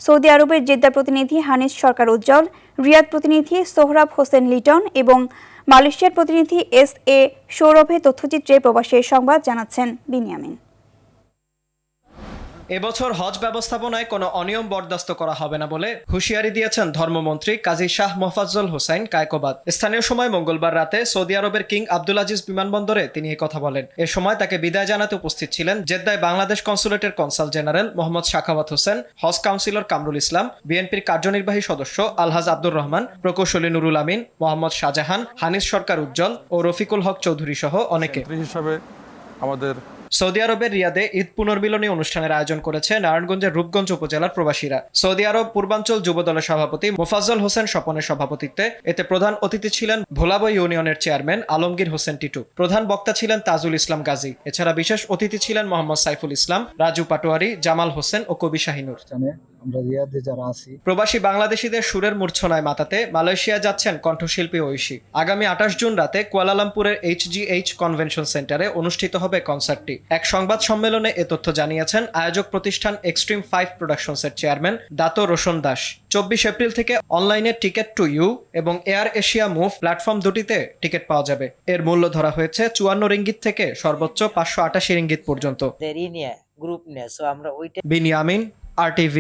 Saudi আরবের Jeddah প্রতিনিধি হানিস সরকার উজ্জ্বল, রিয়াদ প্রতিনিধি সোহরাব হোসেন লিটন এবং মালয়েশিয়ার প্রতিনিধি SA সৌরভে তথ্যচিত্রে প্রবাসের সংবাদ জানাচ্ছেন বিনিয়ামিন। এবছর হজ ব্যবস্থাপনায় কোনো অনিয়ম বরদাস্ত করা হবে না বলে হুঁশিয়ারি দিয়েছেন ধর্মমন্ত্রী কাজী শাহ মোফাজ্জল হোসাইন কায়কোবাদ। স্থানীয় সময় মঙ্গলবার রাতে সৌদি আরবের কিং আব্দুল আজিজ বিমানবন্দরে তিনি এই কথা বলেন। এ সময় তাকে বিদায় জানাতে উপস্থিত ছিলেন জেদ্দায় বাংলাদেশ কনসুলেটের কনসাল জেনারেল মোহাম্মদ সাখাওয়াত হোসেন, হজ কাউন্সিলর কামরুল ইসলাম, বিএনপির কার্যনির্বাহী সদস্য আলহাজ আব্দুর রহমান, প্রকৌশলী নুরুল আমিন, মোহাম্মদ শাহজাহান, হানিস সরকার উজ্জ্বল ও রফিকুল হক চৌধুরী সহ অনেকে। সৌদি আরবের রিয়াদে ঈদ পুনর্মিলনী অনুষ্ঠানের আয়োজন করেছে নারায়ণগঞ্জের রূপগঞ্জ উপজেলার প্রবাসীরা। সৌদি আরব পূর্বাঞ্চল যুব দলের সভাপতি মোফাজ্জল হোসেন স্বপনের সভাপতিত্বে এতে প্রধান অতিথি ছিলেন ভোলাবই ইউনিয়নের চেয়ারম্যান আলমগীর হোসেন টিটু। প্রধান বক্তা ছিলেন তাজুল ইসলাম গাজী। এছাড়া বিশেষ অতিথি ছিলেন মোহাম্মদ সাইফুল ইসলাম, রাজু পাটোয়ারি, জামাল হোসেন ও কবি শাহিনুর। আমরা রিয়াদে যারা আছি প্রবাসী বাংলাদেশিদের সুরের মূর্ছনায় মাতাতে মালয়েশিয়া যাচ্ছেন কণ্ঠশিল্পী ঐশী। আগামী 28 জুন রাতে কুয়ালালামপুরের HGH কনভেনশন সেন্টারে অনুষ্ঠিত হবে কনসার্টটি। এক সংবাদ সম্মেলনে এ তথ্য জানিয়েছেন আয়োজক প্রতিষ্ঠান এক্সট্রিম 5 প্রোডাকশনসের chairman Dato Roshan Das. 24 April থেকে অনলাইনে টিকেট টু ইউ এবং এয়ার এশিয়া মুভ প্ল্যাটফর্ম দুটিতে টিকিট পাওয়া যাবে। এর মূল্য ধরা হয়েছে 54 রিঙ্গিত থেকে সর্বোচ্চ 588 রিঙ্গিত পর্যন্ত। গ্রুপ নিয়ে সো আমরা ওইটা বিনিয়ামিন, RTV।